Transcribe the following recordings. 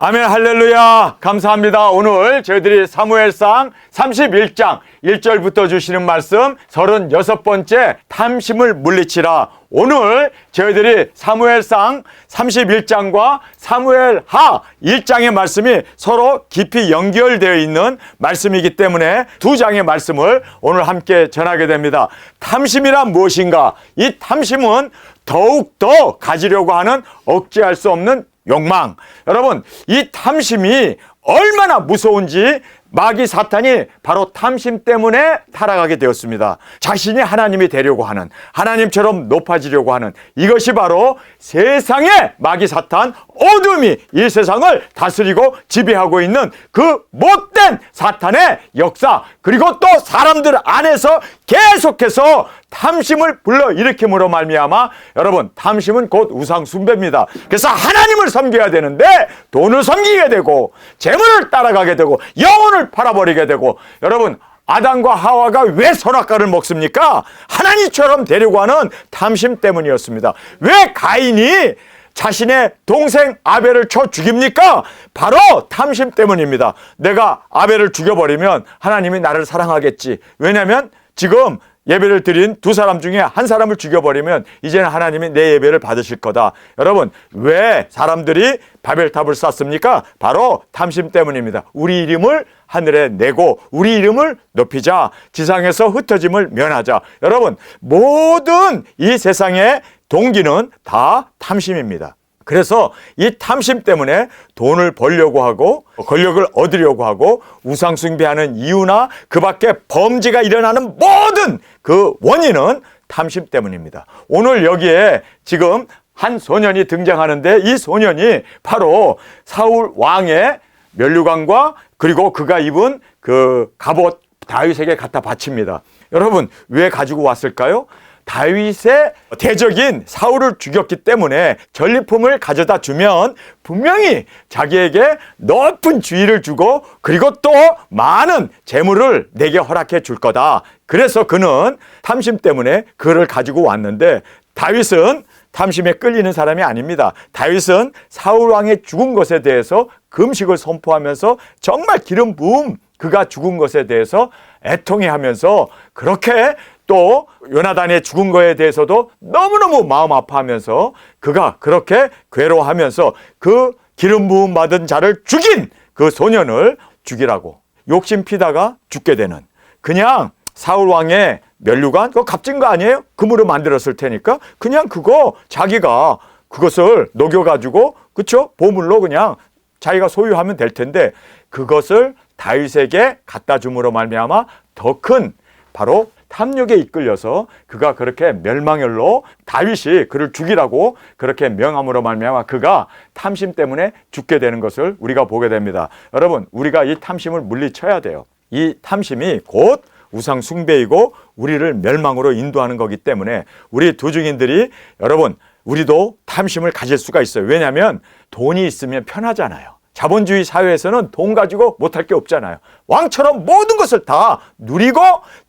아멘, 할렐루야. 감사합니다. 오늘 저희들이 사무엘상 31장 1절부터 주시는 말씀 36번째 탐심을 물리치라. 오늘 저희들이 사무엘상 31장과 사무엘하 1장의 말씀이 서로 깊이 연결되어 있는 말씀이기 때문에 두 장의 말씀을 오늘 함께 전하게 됩니다. 탐심이란 무엇인가? 이 탐심은 더욱더 가지려고 하는 억제할 수 없는 욕망. 여러분, 이 탐심이 얼마나 무서운지 마귀 사탄이 바로 탐심 때문에 타락하게 되었습니다. 자신이 하나님이 되려고 하는, 하나님처럼 높아지려고 하는, 이것이 바로 세상의 마귀 사탄, 어둠이 이 세상을 다스리고 지배하고 있는 그 못된 사탄의 역사, 그리고 또 사람들 안에서 계속해서 탐심을 불러일으킴으로 말미암아 여러분, 탐심은 곧 우상 숭배입니다. 그래서 하나님을 섬겨야 되는데 돈을 섬기게 되고 재물을 따라가게 되고 영혼을 팔아버리게 되고, 여러분, 아담과 하와가 왜 선악과를 먹습니까? 하나님처럼 되려고 하는 탐심 때문이었습니다. 왜 가인이 자신의 동생 아벨을 쳐 죽입니까? 바로 탐심 때문입니다. 내가 아벨을 죽여버리면 하나님이 나를 사랑하겠지. 왜냐하면 지금 예배를 드린 두 사람 중에 한 사람을 죽여버리면 이제는 하나님이 내 예배를 받으실 거다. 여러분, 왜 사람들이 바벨탑을 쌓습니까? 바로 탐심 때문입니다. 우리 이름을 하늘에 내고 우리 이름을 높이자, 지상에서 흩어짐을 면하자. 여러분, 모든 이 세상의 동기는 다 탐심입니다. 그래서 이 탐심 때문에 돈을 벌려고 하고 권력을 얻으려고 하고 우상 숭배하는 이유나 그 밖에 범죄가 일어나는 모든 그 원인은 탐심 때문입니다. 오늘 여기에 지금 한 소년이 등장하는데 이 소년이 바로 사울 왕의 면류관과 그리고 그가 입은 그 갑옷 다윗에게 갖다 바칩니다. 여러분, 왜 가지고 왔을까요? 다윗의 대적인 사울을 죽였기 때문에 전리품을 가져다 주면 분명히 자기에게 높은 지위를 주고 그리고 또 많은 재물을 내게 허락해 줄 거다. 그래서 그는 탐심 때문에 그를 가지고 왔는데, 다윗은 탐심에 끌리는 사람이 아닙니다. 다윗은 사울 왕의 죽은 것에 대해서 금식을 선포하면서 정말 기름 부음 그가 죽은 것에 대해서 애통해하면서, 그렇게 또 요나단의 죽은 거에 대해서도 너무너무 마음 아파하면서 그가 그렇게 괴로워하면서 그 기름 부음 받은 자를 죽인 그 소년을 죽이라고 욕심 피다가 죽게 되는, 그냥 사울 왕의 면류관, 그거 값진 거 아니에요? 금으로 만들었을 테니까 그냥 그거 자기가 그것을 녹여가지고, 그쵸? 보물로 그냥 자기가 소유하면 될 텐데 그것을 다윗에게 갖다 줌으로 말미암아 더 큰 바로 탐욕에 이끌려서 그가 그렇게 멸망혈로 다윗이 그를 죽이라고 그렇게 명함으로 말미암아 그가 탐심 때문에 죽게 되는 것을 우리가 보게 됩니다. 여러분, 우리가 이 탐심을 물리쳐야 돼요. 이 탐심이 곧 우상 숭배이고 우리를 멸망으로 인도하는 거기 때문에 우리 두 증인들이, 여러분, 우리도 탐심을 가질 수가 있어요. 왜냐하면 돈이 있으면 편하잖아요. 자본주의 사회에서는 돈 가지고 못할 게 없잖아요. 왕처럼 모든 것을 다 누리고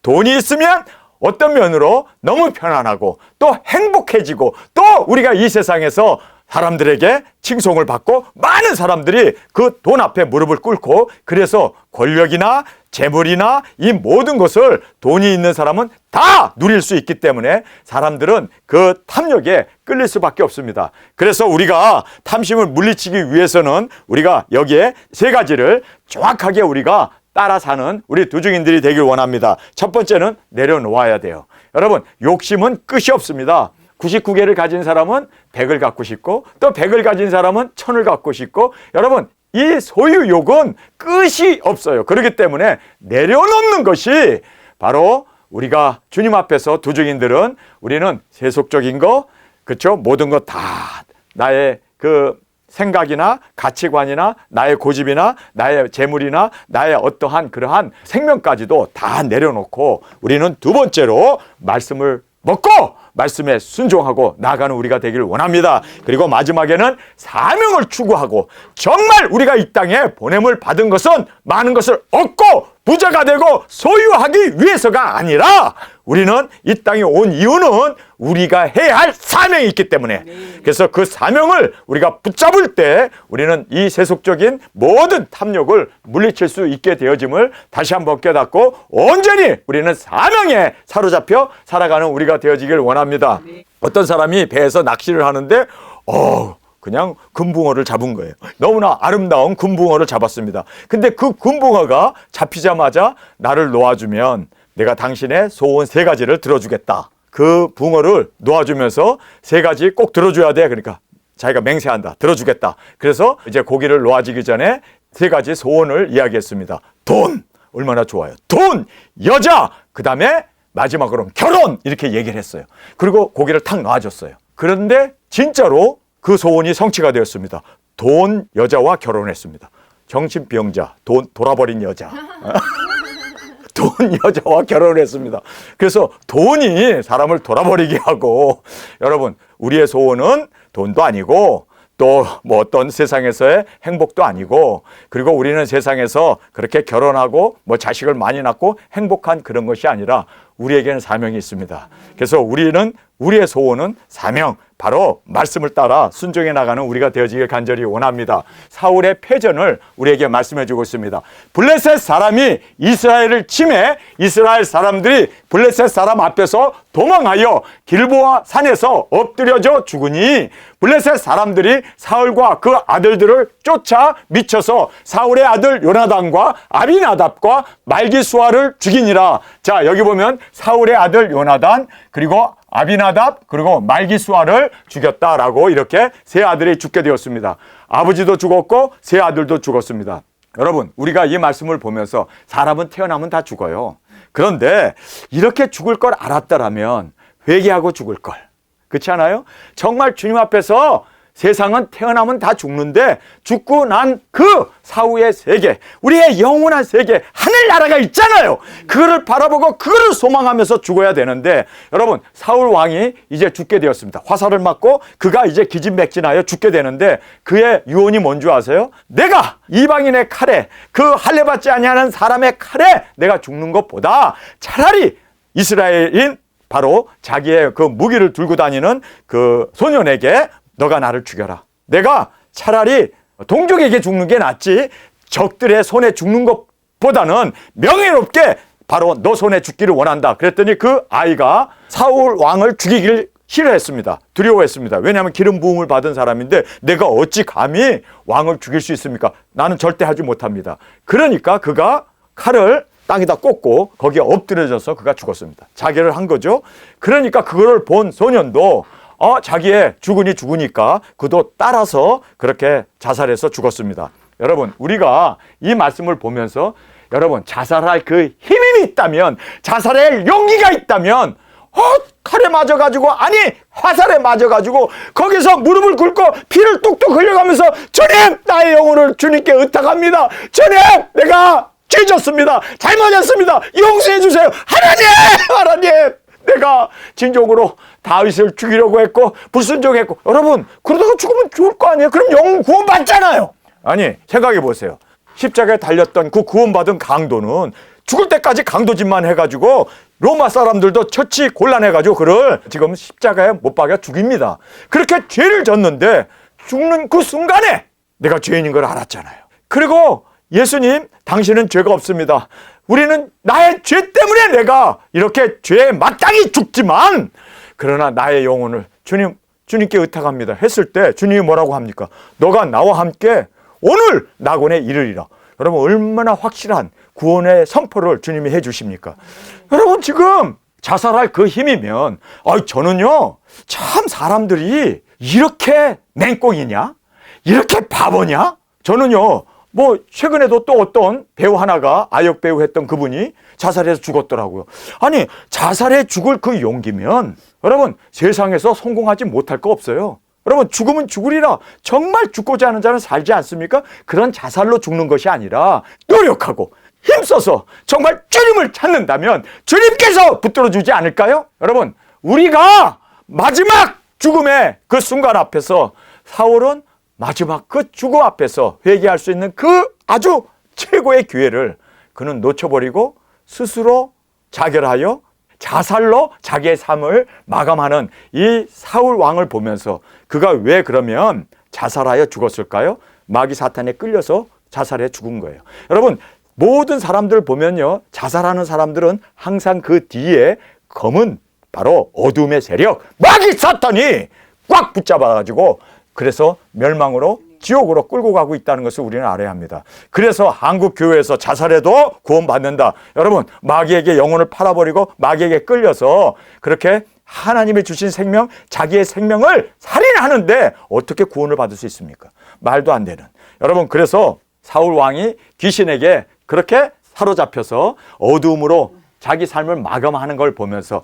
돈이 있으면 어떤 면으로 너무 편안하고 또 행복해지고 또 우리가 이 세상에서 사람들에게 칭송을 받고 많은 사람들이 그 돈 앞에 무릎을 꿇고, 그래서 권력이나 재물이나 이 모든 것을 돈이 있는 사람은 다 누릴 수 있기 때문에 사람들은 그 탐욕에 끌릴 수밖에 없습니다. 그래서 우리가 탐심을 물리치기 위해서는 우리가 여기에 세 가지를 정확하게 우리가 따라 사는 우리 두 증인들이 되길 원합니다. 첫 번째는 내려놓아야 돼요. 여러분, 욕심은 끝이 없습니다. 99개를 가진 사람은 100을 갖고 싶고 또 100을 가진 사람은 1000을 갖고 싶고, 여러분, 이 소유욕은 끝이 없어요. 그렇기 때문에 내려놓는 것이 바로 우리가 주님 앞에서 두 증인들은 우리는 세속적인 거, 그렇죠? 모든 것 다 나의 그 생각이나 가치관이나 나의 고집이나 나의 재물이나 나의 어떠한 그러한 생명까지도 다 내려놓고 우리는 두 번째로 말씀을 먹고 말씀에 순종하고 나아가는 우리가 되기를 원합니다. 그리고 마지막에는 사명을 추구하고 정말 우리가 이 땅에 보냄을 받은 것은 많은 것을 얻고 부자가 되고 소유하기 위해서가 아니라 우리는 이 땅에 온 이유는 우리가 해야 할 사명이 있기 때문에, 그래서 그 사명을 우리가 붙잡을 때 우리는 이 세속적인 모든 탐욕을 물리칠 수 있게 되어짐을 다시 한번 깨닫고 온전히 우리는 사명에 사로잡혀 살아가는 우리가 되어지길 원합니다. 어떤 사람이 배에서 낚시를 하는데 그냥 금붕어를 잡은 거예요. 너무나 아름다운 금붕어를 잡았습니다. 근데 그 금붕어가 잡히자마자 나를 놓아주면 내가 당신의 소원 3가지를 들어주겠다. 그 붕어를 놓아주면서 3가지 꼭 들어줘야 돼. 그러니까 자기가 맹세한다. 들어주겠다. 그래서 이제 고기를 놓아지기 전에 3가지 소원을 이야기했습니다. 돈! 얼마나 좋아요. 돈! 여자! 그 다음에 마지막으로 결혼! 이렇게 얘기를 했어요. 그리고 고기를 탁 놔줬어요. 그런데 진짜로 그 소원이 성취가 되었습니다. 돈, 여자와 결혼했습니다. 정신병자, 돈 돌아버린 여자. 돈, 여자와 결혼을 했습니다. 그래서 돈이 사람을 돌아버리게 하고, 여러분, 우리의 소원은 돈도 아니고 또 뭐 어떤 세상에서의 행복도 아니고, 그리고 우리는 세상에서 그렇게 결혼하고 뭐 자식을 많이 낳고 행복한 그런 것이 아니라 우리에게는 사명이 있습니다. 그래서 우리의 소원은 사명, 바로 말씀을 따라 순종해 나가는 우리가 되어지길 간절히 원합니다. 사울의 패전을 우리에게 말씀해 주고 있습니다. 블레셋 사람이 이스라엘을 침해 이스라엘 사람들이 블레셋 사람 앞에서 도망하여 길보아 산에서 엎드려져 죽으니 블레셋 사람들이 사울과 그 아들들을 쫓아 미쳐서 사울의 아들 요나단과 아비나답과 말기수아를 죽이니라. 자, 여기 보면 사울의 아들 요나단, 그리고 아비나답, 그리고 말기수아를 죽였다라고 이렇게 3아들이 죽게 되었습니다. 아버지도 죽었고 3아들도 죽었습니다. 여러분, 우리가 이 말씀을 보면서 사람은 태어나면 다 죽어요. 그런데 이렇게 죽을 걸 알았더라면 회개하고 죽을 걸. 그렇지 않아요? 정말 주님 앞에서 세상은 태어나면 다 죽는데 죽고 난 그 사후의 세계, 우리의 영원한 세계, 하늘나라가 있잖아요. 그거를 바라보고 그거를 소망하면서 죽어야 되는데, 여러분, 사울 왕이 이제 죽게 되었습니다. 화살을 맞고 그가 이제 기진맥진하여 죽게 되는데 그의 유언이 뭔지 아세요? 내가 이방인의 칼에, 그 할례받지 아니하는 사람의 칼에 내가 죽는 것보다 차라리 이스라엘인 바로 자기의 그 무기를 들고 다니는 그 소년에게 너가 나를 죽여라. 내가 차라리 동족에게 죽는 게 낫지 적들의 손에 죽는 것보다는 명예롭게 바로 너 손에 죽기를 원한다. 그랬더니 그 아이가 사울 왕을 죽이길 싫어했습니다. 두려워했습니다. 왜냐하면 기름 부음을 받은 사람인데 내가 어찌 감히 왕을 죽일 수 있습니까? 나는 절대 하지 못합니다. 그러니까 그가 칼을 땅에다 꽂고 거기에 엎드려져서 그가 죽었습니다. 자결을 한 거죠. 그러니까 그거를 본 소년도 자기의 주군이 죽으니까 그도 따라서 그렇게 자살해서 죽었습니다. 여러분, 우리가 이 말씀을 보면서 여러분, 자살할 그 힘이 있다면, 자살할 용기가 있다면 칼에 맞아가지고, 아니 화살에 맞아가지고 거기서 무릎을 꿇고 피를 뚝뚝 흘려가면서 주님, 나의 영혼을 주님께 의탁합니다. 주님, 내가 죄졌습니다. 잘못했습니다. 용서해 주세요. 하나님, 내가 진정으로 다윗을 죽이려고 했고 불순종했고. 여러분, 그러다가 죽으면 죽을 거 아니에요? 그럼 영혼 구원 받잖아요. 아니, 생각해 보세요. 십자가에 달렸던 그 구원받은 강도는 죽을 때까지 강도짓만 해가지고 로마 사람들도 처치 곤란해가지고 그를 지금 십자가에 못 박아 죽입니다. 그렇게 죄를 졌는데 죽는 그 순간에 내가 죄인인 걸 알았잖아요. 그리고 예수님, 당신은 죄가 없습니다. 우리는 나의 죄 때문에 내가 이렇게 죄에 마땅히 죽지만 그러나 나의 영혼을 주님께 의탁합니다 했을 때 주님이 뭐라고 합니까? 너가 나와 함께 오늘 낙원에 이르리라. 여러분, 얼마나 확실한 구원의 선포를 주님이 해 주십니까? 여러분, 지금 자살할 그 힘이면 저는요, 참 사람들이 이렇게 맹꽁이냐? 이렇게 바보냐? 저는요, 최근에도 또 어떤 배우 하나가 아역 배우 했던 그분이 자살해서 죽었더라고요. 아니, 자살해 죽을 그 용기면 여러분, 세상에서 성공하지 못할 거 없어요. 여러분, 죽으면 죽으리라. 정말 죽고자 하는 자는 살지 않습니까? 그런 자살로 죽는 것이 아니라 노력하고 힘써서 정말 주님을 찾는다면 주님께서 붙들어 주지 않을까요? 여러분, 우리가 마지막 죽음의 그 순간 앞에서, 사울은 마지막 그 죽음 앞에서 회개할 수 있는 그 아주 최고의 기회를 그는 놓쳐버리고 스스로 자결하여 자살로 자기의 삶을 마감하는 이 사울 왕을 보면서 그가 왜 그러면 자살하여 죽었을까요? 마귀 사탄에 끌려서 자살해 죽은 거예요. 여러분, 모든 사람들 보면요, 자살하는 사람들은 항상 그 뒤에 검은 바로 어둠의 세력 마귀 사탄이 꽉 붙잡아가지고 그래서 멸망으로 지옥으로 끌고 가고 있다는 것을 우리는 알아야 합니다. 그래서 한국 교회에서 자살해도 구원받는다. 여러분, 마귀에게 영혼을 팔아버리고 마귀에게 끌려서 그렇게 하나님이 주신 생명, 자기의 생명을 살인하는데 어떻게 구원을 받을 수 있습니까? 말도 안 되는. 여러분, 그래서 사울 왕이 귀신에게 그렇게 사로잡혀서 어두움으로 자기 삶을 마감하는 걸 보면서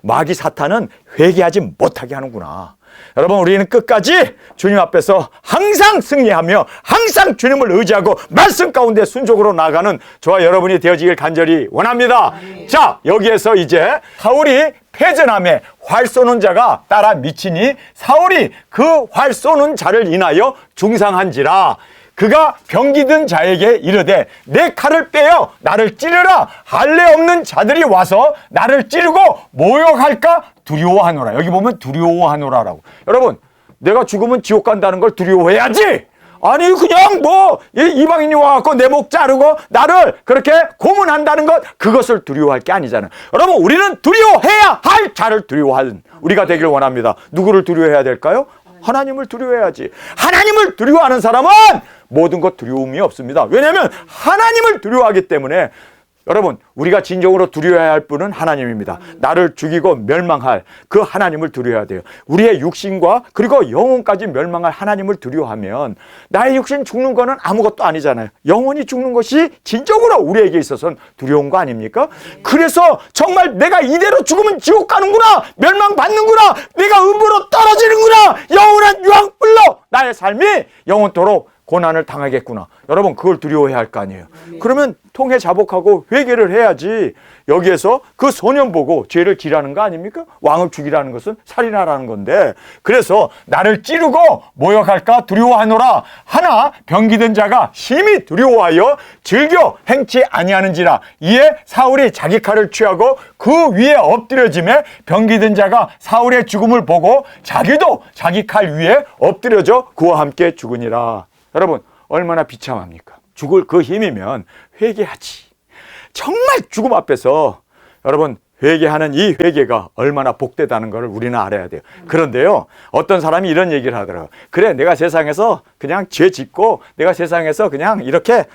마귀 사탄은 회개하지 못하게 하는구나. 여러분, 우리는 끝까지 주님 앞에서 항상 승리하며 항상 주님을 의지하고 말씀 가운데 순종으로 나아가는 저와 여러분이 되어지길 간절히 원합니다. 자, 여기에서 이제 사울이 패전함에 활 쏘는 자가 따라 미치니 사울이 그 활 쏘는 자를 인하여 중상한지라. 그가 병기든 자에게 이르되 내 칼을 빼어 나를 찌르라. 할례 없는 자들이 와서 나를 찌르고 모욕할까 두려워하노라. 여기 보면 두려워하노라라고. 여러분, 내가 죽으면 지옥 간다는 걸 두려워해야지. 아니 그냥 뭐 이방인이 와갖고 내 목 자르고 나를 그렇게 고문한다는 것, 그것을 두려워할 게 아니잖아요. 여러분, 우리는 두려워해야 할 자를 두려워하는 우리가 되길 원합니다. 누구를 두려워해야 될까요? 하나님을 두려워해야지. 하나님을 두려워하는 사람은 모든 것 두려움이 없습니다. 왜냐하면 하나님을 두려워하기 때문에. 여러분, 우리가 진정으로 두려워해야 할 분은 하나님입니다. 나를 죽이고 멸망할 그 하나님을 두려워해야 돼요. 우리의 육신과 그리고 영혼까지 멸망할 하나님을 두려워하면 나의 육신 죽는 거는 아무것도 아니잖아요. 영혼이 죽는 것이 진정으로 우리에게 있어서는 두려운 거 아닙니까? 그래서 정말 내가 이대로 죽으면 지옥 가는구나, 멸망받는구나, 내가 음부로 떨어지는구나, 영원한 유황불로 나의 삶이 영원토록 고난을 당하겠구나. 여러분, 그걸 두려워해야 할 거 아니에요. 그러면 통해 자복하고 회개를 해야지. 여기에서 그 소년 보고 죄를 지라는 거 아닙니까? 왕을 죽이라는 것은 살인하라는 건데. 그래서 나를 찌르고 모욕할까 두려워하노라. 하나 병기든 자가 심히 두려워하여 즐겨 행치 아니하는지라. 이에 사울이 자기 칼을 취하고 그 위에 엎드려짐에 병기든 자가 사울의 죽음을 보고 자기도 자기 칼 위에 엎드려져 그와 함께 죽으니라. 여러분, 얼마나 비참합니까? 죽을 그 힘이면 회개하지. 정말 죽음 앞에서 여러분, 회개하는 이 회개가 얼마나 복되다는 것을 우리는 알아야 돼요. 그런데요, 어떤 사람이 이런 얘기를 하더라고요. 그래, 내가 세상에서 그냥 죄 짓고 내가 세상에서 그냥 이렇게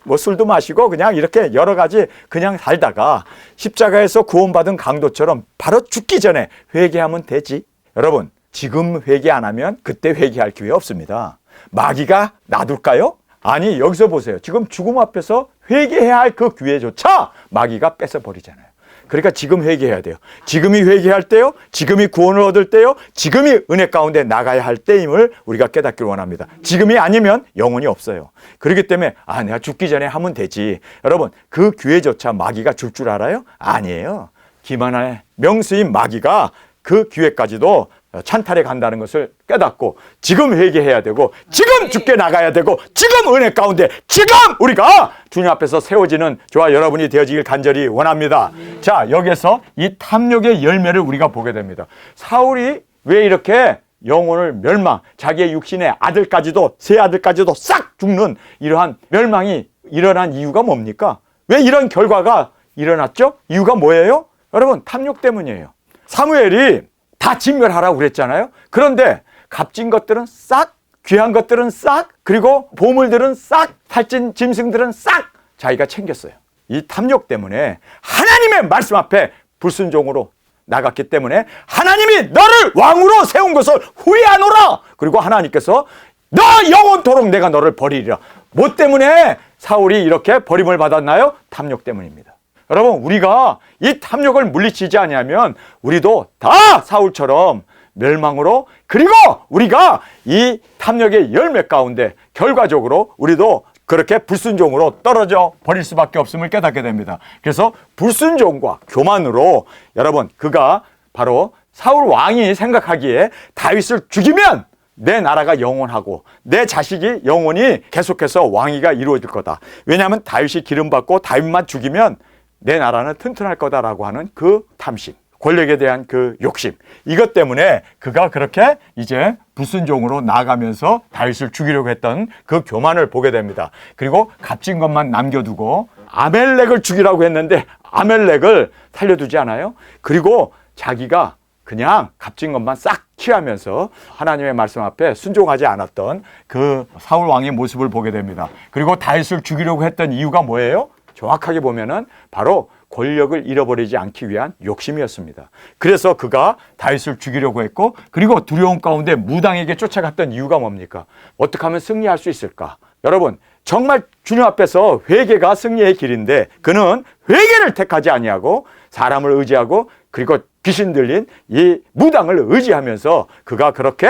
뭐 술도 마시고 그냥 이렇게 여러 가지 그냥 살다가 십자가에서 구원받은 강도처럼 바로 죽기 전에 회개하면 되지. 여러분, 지금 회개 안 하면 그때 회개할 기회 없습니다. 마귀가 놔둘까요? 아니, 여기서 보세요. 지금 죽음 앞에서 회개해야 할 그 기회조차 마귀가 뺏어버리잖아요. 그러니까 지금 회개해야 돼요. 지금이 회개할 때요, 지금이 구원을 얻을 때요, 지금이 은혜 가운데 나가야 할 때임을 우리가 깨닫기를 원합니다. 지금이 아니면 영혼이 없어요. 그렇기 때문에 내가 죽기 전에 하면 되지. 여러분, 그 기회조차 마귀가 줄 줄 알아요? 아니에요. 기만의 명수인 마귀가 그 기회까지도 찬탈해 간다는 것을 깨닫고 지금 회개해야 되고 지금 죽게 나가야 되고 지금 은혜 가운데 지금 우리가 주님 앞에서 세워지는 저와 여러분이 되어지길 간절히 원합니다. 자, 여기서 이 탐욕의 열매를 우리가 보게 됩니다. 사울이 왜 이렇게 영혼을 멸망, 자기의 육신의 아들까지도 세 아들까지도 싹 죽는 이러한 멸망이 일어난 이유가 뭡니까? 왜 이런 결과가 일어났죠? 이유가 뭐예요? 여러분, 탐욕 때문이에요. 사무엘이 다 진멸하라고 그랬잖아요. 그런데 값진 것들은 싹, 귀한 것들은 싹, 그리고 보물들은 싹, 살찐 짐승들은 싹 자기가 챙겼어요. 이 탐욕 때문에 하나님의 말씀 앞에 불순종으로 나갔기 때문에 하나님이 너를 왕으로 세운 것을 후회하노라. 그리고 하나님께서 너 영원토록 내가 너를 버리리라. 뭐 때문에 사울이 이렇게 버림을 받았나요? 탐욕 때문입니다. 여러분, 우리가 이 탐욕을 물리치지 아니하면 우리도 다 사울처럼 멸망으로, 그리고 우리가 이 탐욕의 열매 가운데 결과적으로 우리도 그렇게 불순종으로 떨어져 버릴 수밖에 없음을 깨닫게 됩니다. 그래서 불순종과 교만으로 여러분, 그가 바로 사울 왕이 생각하기에 다윗을 죽이면 내 나라가 영원하고 내 자식이 영원히 계속해서 왕위가 이루어질 거다. 왜냐하면 다윗이 기름받고 다윗만 죽이면 내 나라는 튼튼할 거다라고 하는 그 탐심, 권력에 대한 그 욕심, 이것 때문에 그가 그렇게 이제 불순종으로 나아가면서 다윗을 죽이려고 했던 그 교만을 보게 됩니다. 그리고 값진 것만 남겨두고 아멜렉을 죽이라고 했는데 아멜렉을 살려두지 않아요. 그리고 자기가 그냥 값진 것만 싹 취하면서 하나님의 말씀 앞에 순종하지 않았던 그 사울 왕의 모습을 보게 됩니다. 그리고 다윗을 죽이려고 했던 이유가 뭐예요? 정확하게 보면은 바로 권력을 잃어버리지 않기 위한 욕심이었습니다. 그래서 그가 다윗을 죽이려고 했고, 그리고 두려움 가운데 무당에게 쫓아갔던 이유가 뭡니까? 어떻게 하면 승리할 수 있을까? 여러분, 정말 주님 앞에서 회개가 승리의 길인데 그는 회개를 택하지 아니하고 사람을 의지하고 그리고 귀신 들린 이 무당을 의지하면서 그가 그렇게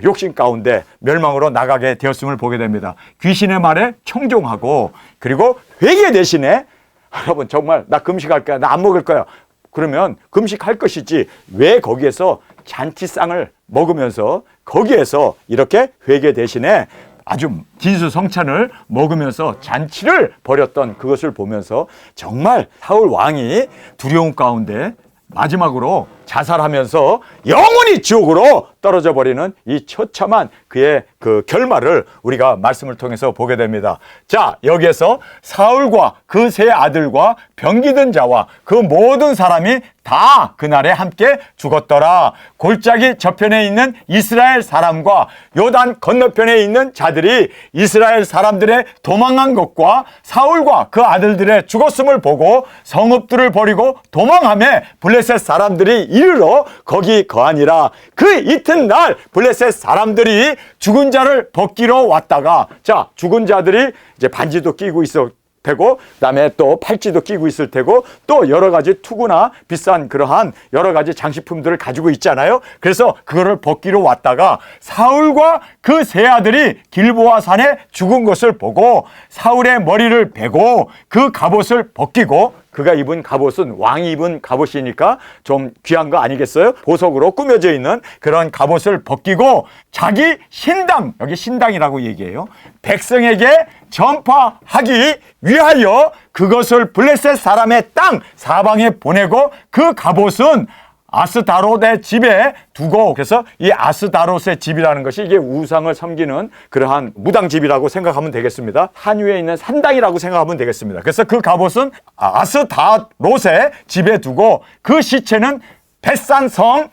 욕심 가운데 멸망으로 나가게 되었음을 보게 됩니다. 귀신의 말에 청종하고 그리고 회개 대신에 여러분 정말 나 금식할 거야, 나 안 먹을 거야, 그러면 금식할 것이지 왜 거기에서 잔치상을 먹으면서 거기에서 이렇게 회개 대신에 아주 진수성찬을 먹으면서 잔치를 벌였던 그것을 보면서 정말 사울 왕이 두려움 가운데 마지막으로 자살하면서 영원히 지옥으로 떨어져 버리는 이 처참한 그의 그 결말을 우리가 말씀을 통해서 보게 됩니다. 자, 여기에서 사울과 그 세 아들과 병기든 자와 그 모든 사람이 다 그날에 함께 죽었더라. 골짜기 저편에 있는 이스라엘 사람과 요단 건너편에 있는 자들이 이스라엘 사람들의 도망한 것과 사울과 그 아들들의 죽었음을 보고 성읍들을 버리고 도망하며 블레셋 사람들이 이르러 거기 거하니라. 그 이튿날 블레셋 사람들이 죽은 자를 벗기러 왔다가, 자, 죽은 자들이 이제 반지도 끼고 있어 되고 그다음에 또 팔찌도 끼고 있을 테고 또 여러 가지 투구나 비싼 그러한 여러 가지 장식품들을 가지고 있잖아요. 그래서 그거를 벗기러 왔다가 사울과 그 세 아들이 길보아 산에 죽은 것을 보고 사울의 머리를 베고 그 갑옷을 벗기고, 그가 입은 갑옷은 왕이 입은 갑옷이니까 좀 귀한 거 아니겠어요? 보석으로 꾸며져 있는 그런 갑옷을 벗기고 자기 신당, 여기 신당이라고 얘기해요, 백성에게 전파하기 위하여 그것을 블레셋 사람의 땅 사방에 보내고 그 갑옷은 아스다롯의 집에 두고, 그래서 이 아스다롯의 집이라는 것이 이게 우상을 섬기는 그러한 무당집이라고 생각하면 되겠습니다. 산 위에 있는 산당이라고 생각하면 되겠습니다. 그래서 그 갑옷은 아스다롯의 집에 두고 그 시체는 벳산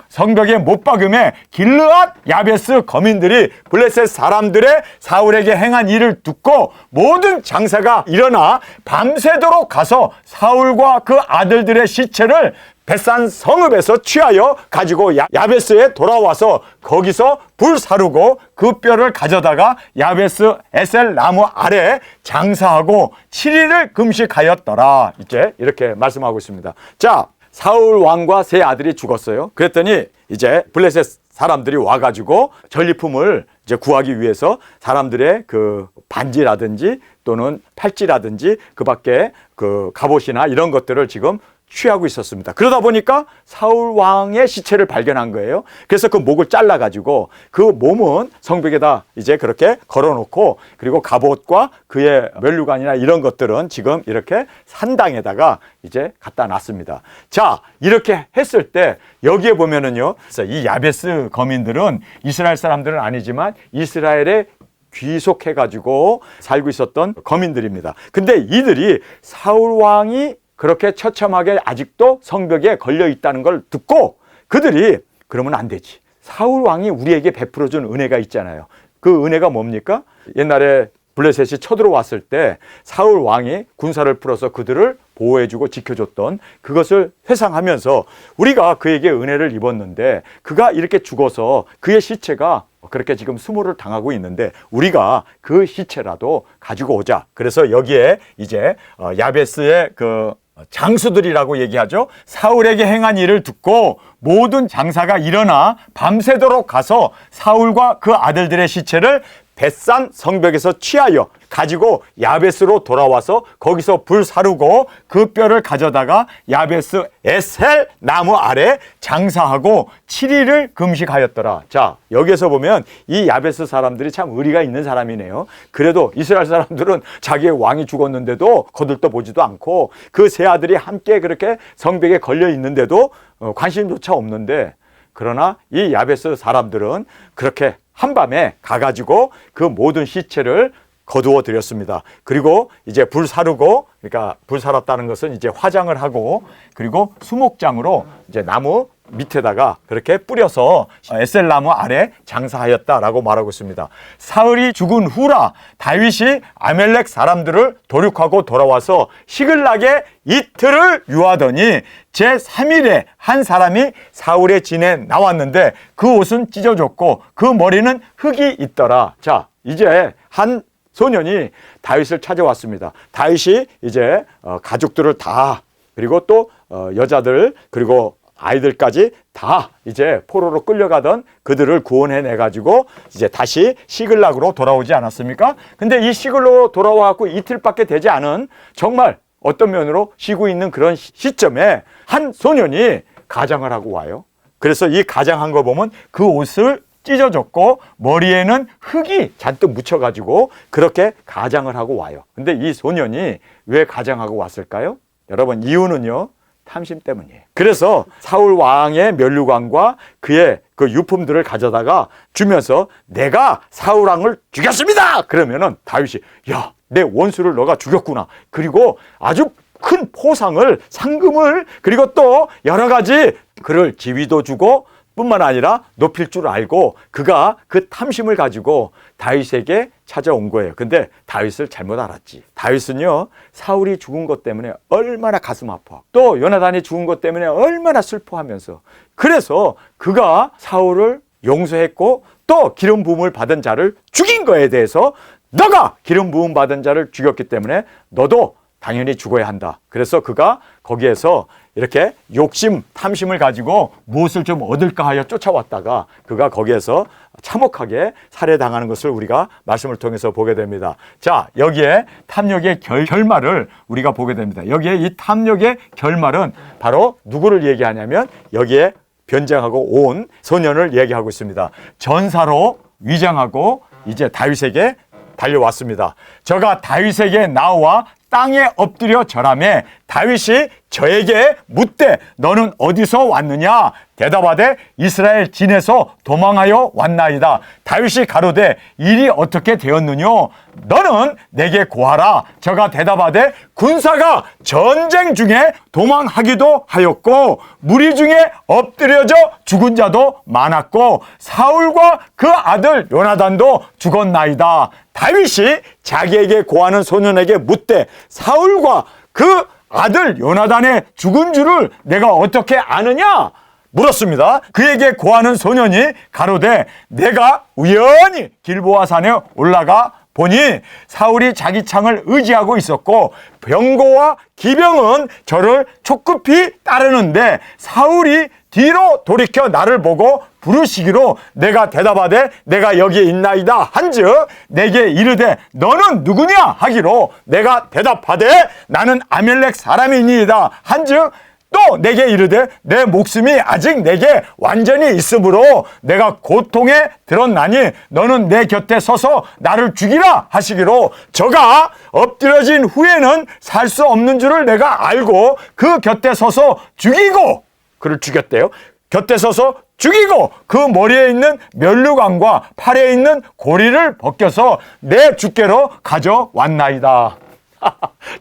성벽에 못 박음에 길르앗 야베스 거민들이 블레셋 사람들의 사울에게 행한 일을 듣고 모든 장사가 일어나 밤새도록 가서 사울과 그 아들들의 시체를 벳산 성읍에서 취하여 가지고 야베스에 돌아와서 거기서 불 사르고 그 뼈를 가져다가 야베스 에셀 나무 아래 장사하고 7일을 금식하였더라. 이제 이렇게 말씀하고 있습니다. 자, 사울 왕과 세 아들이 죽었어요. 그랬더니 이제 블레셋 사람들이 와가지고 전리품을 이제 구하기 위해서 사람들의 그 반지라든지 또는 팔찌라든지 그 밖에 그 갑옷이나 이런 것들을 지금 취하고 있었습니다. 그러다 보니까 사울 왕의 시체를 발견한 거예요. 그래서 그 목을 잘라가지고 그 몸은 성벽에다 이제 그렇게 걸어놓고, 그리고 갑옷과 그의 면류관이나 이런 것들은 지금 이렇게 산당에다가 이제 갖다 놨습니다. 자, 이렇게 했을 때 여기에 보면은요, 이 야베스 거민들은 이스라엘 사람들은 아니지만 이스라엘의 귀속해가지고 살고 있었던 거민들입니다. 근데 이들이 사울 왕이 그렇게 처참하게 아직도 성벽에 걸려 있다는 걸 듣고 그들이 그러면 안 되지, 사울 왕이 우리에게 베풀어준 은혜가 있잖아요. 그 은혜가 뭡니까? 옛날에 블레셋이 쳐들어왔을 때 사울 왕이 군사를 풀어서 그들을 보호해주고 지켜줬던 그것을 회상하면서 우리가 그에게 은혜를 입었는데 그가 이렇게 죽어서 그의 시체가 그렇게 지금 수모를 당하고 있는데 우리가 그 시체라도 가지고 오자. 그래서 여기에 이제 야베스의 그 장수들이라고 얘기하죠. 사울에게 행한 일을 듣고 모든 장사가 일어나 밤새도록 가서 사울과 그 아들들의 시체를 벳산 성벽에서 취하여 가지고 야베스로 돌아와서 거기서 불 사르고 그 뼈를 가져다가 야베스 에셀 나무 아래 장사하고 7일을 금식하였더라. 자, 여기에서 보면 이 야베스 사람들이 참 의리가 있는 사람이네요. 그래도 이스라엘 사람들은 자기의 왕이 죽었는데도 거들떠 보지도 않고 그 세 아들이 함께 그렇게 성벽에 걸려 있는데도 관심조차 없는데, 그러나 이 야베스 사람들은 그렇게 한밤에 가가지고 그 모든 시체를 거두어 드렸습니다. 그리고 이제 불 사르고, 그러니까 불 살았다는 것은 이제 화장을 하고, 그리고 수목장으로 이제 나무 밑에다가 그렇게 뿌려서 에셀 나무 아래 장사하였다라고 말하고 있습니다. 사울이 죽은 후라 다윗이 아멜렉 사람들을 도륙하고 돌아와서 시글락에 이틀을 유하더니 제3일에 한 사람이 사울의 진에 나왔는데 그 옷은 찢어졌고 그 머리는 흙이 있더라. 자, 이제 한 소년이 다윗을 찾아왔습니다. 다윗이 이제 가족들을 다, 그리고 또 여자들, 그리고 아이들까지 다 이제 포로로 끌려가던 그들을 구원해내 가지고 이제 다시 시글락으로 돌아오지 않았습니까? 근데 이 시글로 돌아와갖고 이틀밖에 되지 않은, 정말 어떤 면으로 쉬고 있는 그런 시점에 한 소년이 가장을 하고 와요. 그래서 이 가장한 거 보면 그 옷을 찢어졌고 머리에는 흙이 잔뜩 묻혀가지고 그렇게 가장을 하고 와요. 근데 이 소년이 왜 가장하고 왔을까요? 여러분, 이유는요, 탐심 때문이에요. 그래서 사울 왕의 면류관과 그의 그 유품들을 가져다가 주면서 내가 사울 왕을 죽였습니다! 그러면은 다윗이, 야, 내 원수를 너가 죽였구나. 그리고 아주 큰 포상을, 상금을, 그리고 또 여러 가지 그를 지위도 주고 뿐만 아니라 높일 줄 알고 그가 그 탐심을 가지고 다윗에게 찾아온 거예요. 근데 다윗을 잘못 알았지. 다윗은요, 사울이 죽은 것 때문에 얼마나 가슴 아파, 또 요나단이 죽은 것 때문에 얼마나 슬퍼하면서, 그래서 그가 사울을 용서했고 또 기름 부음을 받은 자를 죽인 거에 대해서 너가 기름 부음 받은 자를 죽였기 때문에 너도 당연히 죽어야 한다. 그래서 그가 거기에서 이렇게 욕심, 탐심을 가지고 무엇을 좀 얻을까 하여 쫓아왔다가 그가 거기에서 참혹하게 살해당하는 것을 우리가 말씀을 통해서 보게 됩니다. 자, 여기에 탐욕의 결말을 우리가 보게 됩니다. 여기에 이 탐욕의 결말은 바로 누구를 얘기하냐면 여기에 변장하고 온 소년을 얘기하고 있습니다. 전사로 위장하고 이제 다윗에게 달려왔습니다. 저가 다윗에게 나와 땅에 엎드려 절하매 다윗이 저에게 묻되 너는 어디서 왔느냐? 대답하되 이스라엘 진에서 도망하여 왔나이다. 다윗이 가로되 일이 어떻게 되었느뇨? 너는 내게 고하라. 저가 대답하되 군사가 전쟁 중에 도망하기도 하였고 무리 중에 엎드려져 죽은 자도 많았고 사울과 그 아들 요나단도 죽었나이다. 다윗이 자기에게 고하는 소년에게 묻되 사울과 그 아들 요나단의 죽은 줄을 내가 어떻게 아느냐? 물었습니다. 그에게 고하는 소년이 가로되 내가 우연히 길보아 산에 올라가 보니 사울이 자기 창을 의지하고 있었고 병거와 기병은 저를 촉급히 따르는데 사울이 뒤로 돌이켜 나를 보고 부르시기로 내가 대답하되 내가 여기에 있나이다 한즉 내게 이르되 너는 누구냐 하기로 내가 대답하되 나는 아멜렉 사람이니이다 한즉 또 내게 이르되 내 목숨이 아직 내게 완전히 있으므로 내가 고통에 들었나니 너는 내 곁에 서서 나를 죽이라 하시기로 저가 엎드려진 후에는 살 수 없는 줄을 내가 알고 그 곁에 서서 죽이고 그를 죽였대요. 곁에 서서 죽이고 그 머리에 있는 면류관과 팔에 있는 고리를 벗겨서 내 주께로 가져왔나이다.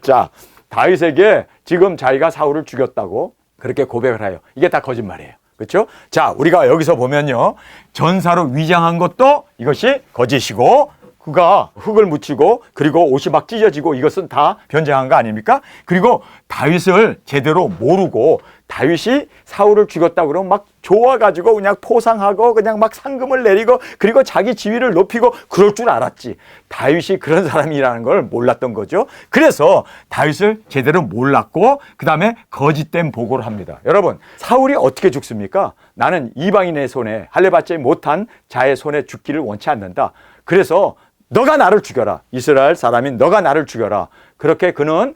자, 다윗에게 지금 자기가 사울을 죽였다고 그렇게 고백을 해요. 이게 다 거짓말이에요. 그렇죠? 자, 우리가 여기서 보면요, 전사로 위장한 것도 이것이 거짓이고 그가 흙을 묻히고 그리고 옷이 막 찢어지고 이것은 다 변장한 거 아닙니까? 그리고 다윗을 제대로 모르고 다윗이 사울을 죽였다고 그러면 막 좋아가지고 그냥 포상하고 그냥 막 상금을 내리고 그리고 자기 지위를 높이고 그럴 줄 알았지. 다윗이 그런 사람이라는 걸 몰랐던 거죠. 그래서 다윗을 제대로 몰랐고 그 다음에 거짓된 보고를 합니다. 여러분, 사울이 어떻게 죽습니까? 나는 이방인의 손에 할례받지 못한 자의 손에 죽기를 원치 않는다. 그래서 너가 나를 죽여라. 이스라엘 사람인 너가 나를 죽여라. 그렇게 그는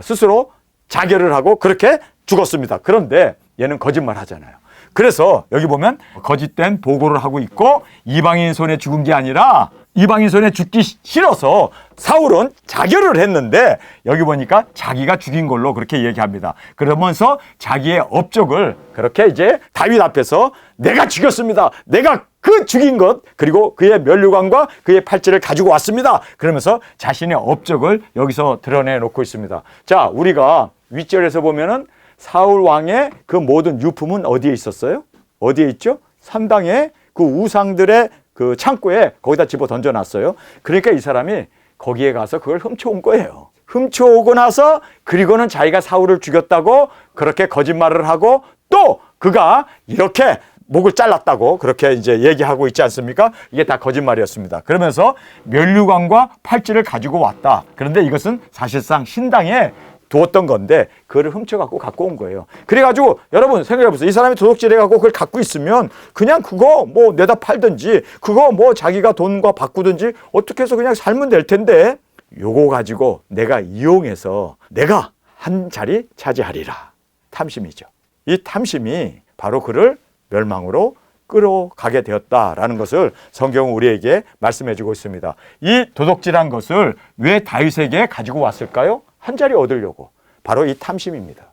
스스로 자결을 하고 그렇게 죽었습니다. 그런데 얘는 거짓말 하잖아요. 그래서 여기 보면 거짓된 보고를 하고 있고 이방인 손에 죽은 게 아니라 이방인 손에 죽기 싫어서 사울은 자결을 했는데 여기 보니까 자기가 죽인 걸로 그렇게 얘기합니다. 그러면서 자기의 업적을 그렇게 이제 다윗 앞에서 내가 죽였습니다. 내가 그 죽인 것 그리고 그의 면류관과 그의 팔찌를 가지고 왔습니다. 그러면서 자신의 업적을 여기서 드러내 놓고 있습니다. 자, 우리가 윗절에서 보면은 사울 왕의 그 모든 유품은 어디에 있었어요? 어디에 있죠? 산당에 그 우상들의 그 창고에 거기다 집어 던져놨어요. 그러니까 이 사람이 거기에 가서 그걸 훔쳐온 거예요. 훔쳐오고 나서 그리고는 자기가 사울을 죽였다고 그렇게 거짓말을 하고 또 그가 이렇게 목을 잘랐다고 그렇게 이제 얘기하고 있지 않습니까? 이게 다 거짓말이었습니다. 그러면서 면류관과 팔찌를 가지고 왔다. 그런데 이것은 사실상 신당에 두었던 건데 그거를 훔쳐갖고 갖고 온 거예요. 그래가지고 여러분 생각해보세요. 이 사람이 도둑질해갖고 그걸 갖고 있으면 그냥 그거 뭐 내다 팔든지 그거 뭐 자기가 돈과 바꾸든지 어떻게 해서 그냥 살면 될 텐데 요거 가지고 내가 이용해서 내가 한 자리 차지하리라. 탐심이죠. 이 탐심이 바로 그를 멸망으로 끌어가게 되었다라는 것을 성경은 우리에게 말씀해주고 있습니다. 이 도둑질한 것을 왜 다윗에게 가지고 왔을까요? 한 자리 얻으려고. 바로 이 탐심입니다.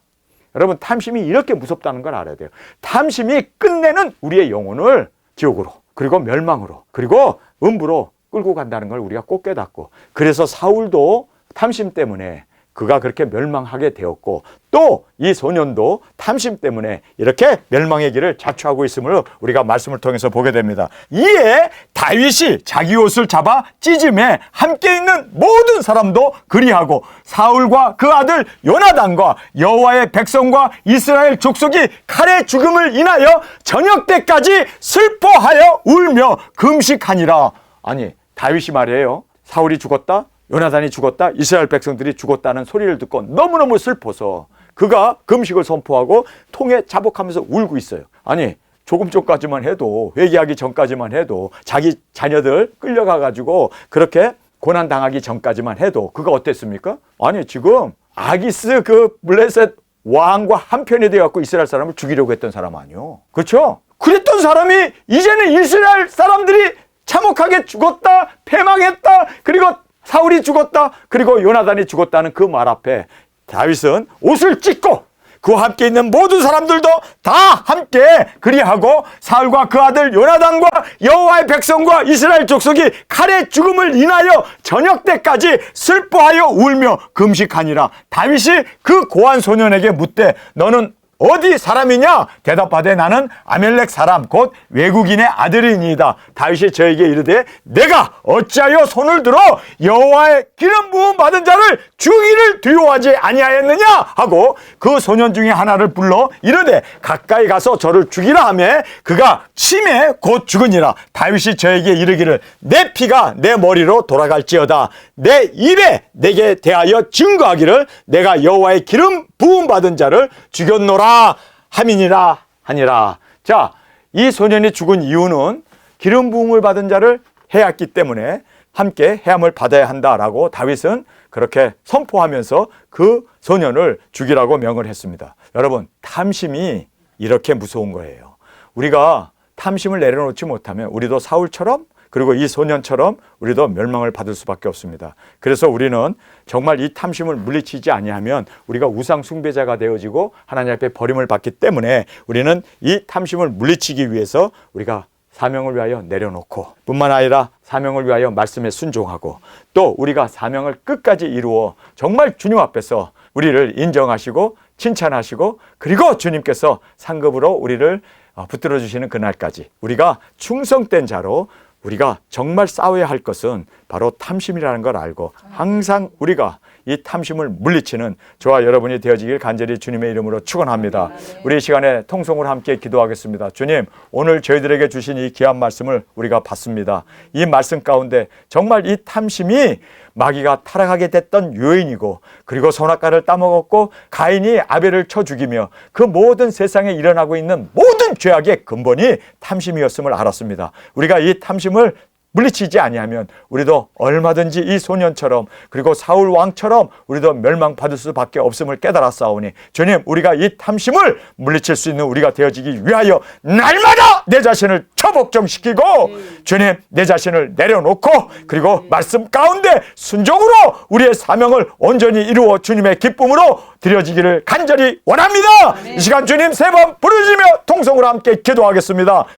여러분 탐심이 이렇게 무섭다는 걸 알아야 돼요. 탐심이 끝내는 우리의 영혼을 지옥으로 그리고 멸망으로 그리고 음부로 끌고 간다는 걸 우리가 꼭 깨닫고 그래서 사울도 탐심 때문에 그가 그렇게 멸망하게 되었고 또 이 소년도 탐심 때문에 이렇게 멸망의 길을 자초하고 있음을 우리가 말씀을 통해서 보게 됩니다. 이에 다윗이 자기 옷을 잡아 찢음에 함께 있는 모든 사람도 그리하고 사울과 그 아들 요나단과 여호와의 백성과 이스라엘 족속이 칼의 죽음을 인하여 저녁 때까지 슬퍼하여 울며 금식하니라. 아니 다윗이 말이에요. 사울이 죽었다. 요나단이 죽었다. 이스라엘 백성들이 죽었다는 소리를 듣고 너무너무 슬퍼서 그가 금식을 선포하고 통에 자복하면서 울고 있어요. 아니 조금 전까지만 해도 회개하기 전까지만 해도 자기 자녀들 끌려가가지고 그렇게 고난당하기 전까지만 해도 그가 어땠습니까? 아니 지금 아기스 그 블레셋 왕과 한편이 되어갖고 이스라엘 사람을 죽이려고 했던 사람 아니요. 그렇죠? 그랬던 사람이 이제는 이스라엘 사람들이 참혹하게 죽었다, 패망했다, 그리고 사울이 죽었다, 그리고 요나단이 죽었다는 그 말 앞에 다윗은 옷을 찢고 그와 함께 있는 모든 사람들도 다 함께 그리하고 사울과 그 아들 요나단과 여호와의 백성과 이스라엘 족속이 칼의 죽음을 인하여 저녁 때까지 슬퍼하여 울며 금식하니라. 다윗이 그 고한 소년에게 묻되 너는 어디 사람이냐? 대답하되 나는 아멜렉 사람 곧 외국인의 아들이니이다. 다윗이 저에게 이르되 내가 어찌하여 손을 들어 여호와의 기름 부음 받은 자를 죽이기를 두려워하지 아니하였느냐 하고 그 소년 중에 하나를 불러 이르되 가까이 가서 저를 죽이라 하매 그가 침에 곧 죽으니라. 다윗이 저에게 이르기를 내 피가 내 머리로 돌아갈지어다. 내 입에 내게 대하여 증거하기를 내가 여호와의 기름 부음 받은 자를 죽였노라 함이니라 하니라. 자, 이 소년이 죽은 이유는 기름 부음을 받은 자를 해왔기 때문에 함께 해함을 받아야 한다라고 다윗은 그렇게 선포하면서 그 소년을 죽이라고 명을 했습니다. 여러분, 탐심이 이렇게 무서운 거예요. 우리가 탐심을 내려놓지 못하면 우리도 사울처럼 그리고 이 소년처럼 우리도 멸망을 받을 수밖에 없습니다. 그래서 우리는 정말 이 탐심을 물리치지 아니하면 우리가 우상 숭배자가 되어지고 하나님 앞에 버림을 받기 때문에 우리는 이 탐심을 물리치기 위해서 우리가 사명을 위하여 내려놓고 뿐만 아니라 사명을 위하여 말씀에 순종하고 또 우리가 사명을 끝까지 이루어 정말 주님 앞에서 우리를 인정하시고 칭찬하시고 그리고 주님께서 상급으로 우리를 붙들어 주시는 그날까지 우리가 충성된 자로 우리가 정말 싸워야 할 것은 바로 탐심이라는 걸 알고 항상 우리가 이 탐심을 물리치는 저와 여러분이 되어지길 간절히 주님의 이름으로 축원합니다. 우리 이 시간에 통성으로 함께 기도하겠습니다. 주님, 오늘 저희들에게 주신 이 귀한 말씀을 우리가 받습니다. 이 말씀 가운데 정말 이 탐심이 마귀가 타락하게 됐던 요인이고 그리고 선악과를 따먹었고 가인이 아벨을 쳐 죽이며 그 모든 세상에 일어나고 있는 모든 죄악의 근본이 탐심이었음을 알았습니다. 우리가 이 탐심을 물리치지 아니하면 우리도 얼마든지 이 소년처럼 그리고 사울 왕처럼 우리도 멸망받을 수밖에 없음을 깨달았사오니 주님, 우리가 이 탐심을 물리칠 수 있는 우리가 되어지기 위하여 날마다 내 자신을 처복종시키고 주님, 내 자신을 내려놓고 그리고 말씀 가운데 순종으로 우리의 사명을 온전히 이루어 주님의 기쁨으로 드려지기를 간절히 원합니다. 이 시간 주님 세 번 부르짖으며 통성으로 함께 기도하겠습니다.